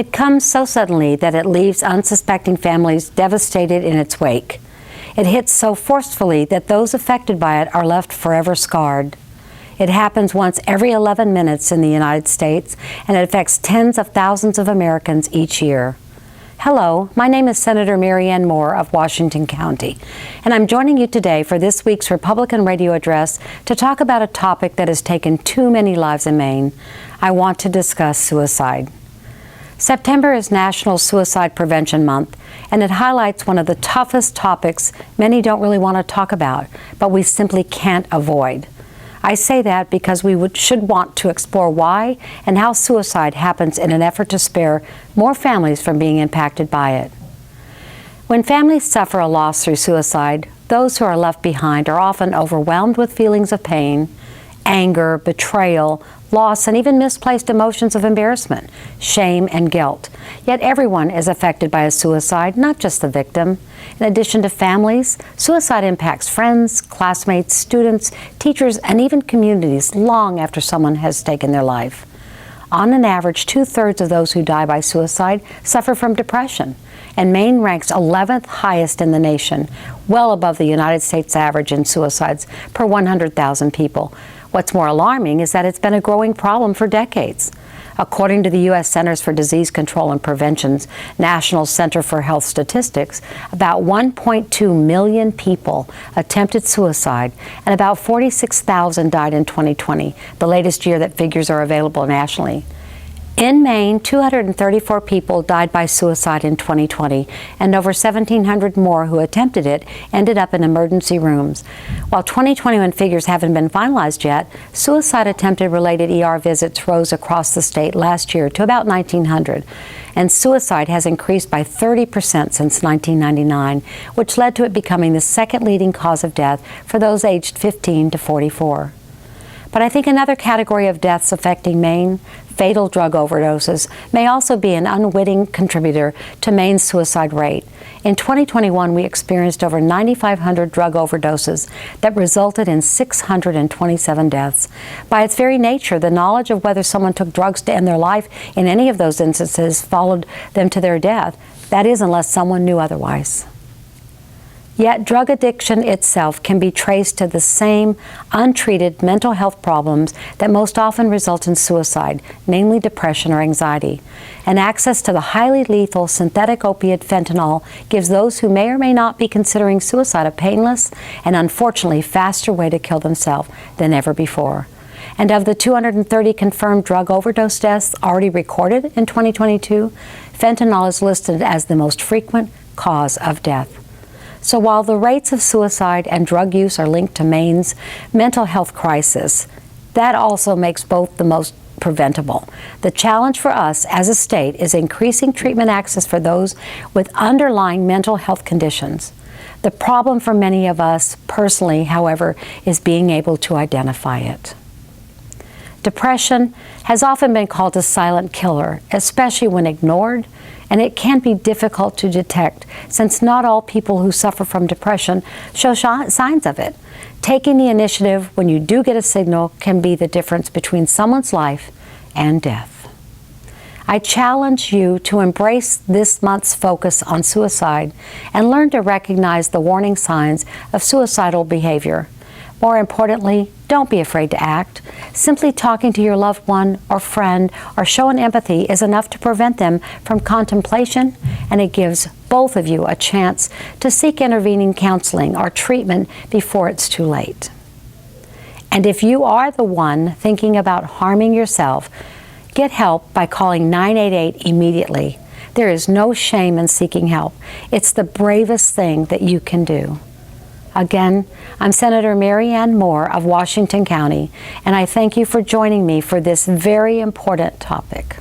It comes so suddenly that it leaves unsuspecting families devastated in its wake. It hits so forcefully that those affected by it are left forever scarred. It happens once every 11 minutes in the United States, and it affects tens of thousands of Americans each year. Hello, my name is Senator Marianne Moore of Washington County, and I'm joining you today for this week's Republican radio address to talk about a topic that has taken too many lives in Maine. I want to discuss suicide. September is National Suicide Prevention Month, and it highlights one of the toughest topics many don't really want to talk about, but we simply can't avoid. I say that because we should want to explore why and how suicide happens in an effort to spare more families from being impacted by it. When families suffer a loss through suicide, those who are left behind are often overwhelmed with feelings of pain, anger, betrayal, loss, and even misplaced emotions of embarrassment, shame, and guilt. Yet everyone is affected by a suicide, not just the victim. In addition to families, suicide impacts friends, classmates, students, teachers, and even communities long after someone has taken their life. On an average, 2/3 of those who die by suicide suffer from depression, and Maine ranks 11th highest in the nation, well above the United States average in suicides per 100,000 people. What's more alarming is that it's been a growing problem for decades. According to the U.S. Centers for Disease Control and Prevention's National Center for Health Statistics, about 1.2 million people attempted suicide, and about 46,000 died in 2020, the latest year that figures are available nationally. In Maine, 234 people died by suicide in 2020, and over 1,700 more who attempted it ended up in emergency rooms. While 2021 figures haven't been finalized yet, suicide attempted related ER visits rose across the state last year to about 1,900, and suicide has increased by 30% since 1999, which led to it becoming the second leading cause of death for those aged 15 to 44. But I think another category of deaths affecting Maine, fatal drug overdoses, may also be an unwitting contributor to Maine's suicide rate. In 2021, we experienced over 9,500 drug overdoses that resulted in 627 deaths. By its very nature, the knowledge of whether someone took drugs to end their life in any of those instances followed them to their death. That is, unless someone knew otherwise. Yet drug addiction itself can be traced to the same untreated mental health problems that most often result in suicide, namely depression or anxiety. And access to the highly lethal synthetic opiate fentanyl gives those who may or may not be considering suicide a painless and unfortunately faster way to kill themselves than ever before. And of the 230 confirmed drug overdose deaths already recorded in 2022, fentanyl is listed as the most frequent cause of death. So while the rates of suicide and drug use are linked to Maine's mental health crisis, that also makes both the most preventable. The challenge for us as a state is increasing treatment access for those with underlying mental health conditions. The problem for many of us personally, however, is being able to identify it. Depression has often been called a silent killer, especially when ignored, and it can be difficult to detect since not all people who suffer from depression show signs of it. Taking the initiative when you do get a signal can be the difference between someone's life and death. I challenge you to embrace this month's focus on suicide and learn to recognize the warning signs of suicidal behavior. More importantly, don't be afraid to act. Simply talking to your loved one or friend or showing empathy is enough to prevent them from contemplation, and it gives both of you a chance to seek intervening counseling or treatment before it's too late. And if you are the one thinking about harming yourself, get help by calling 988 immediately. There is no shame in seeking help. It's the bravest thing that you can do. Again, I'm Senator Marianne Moore of Washington County, and I thank you for joining me for this very important topic.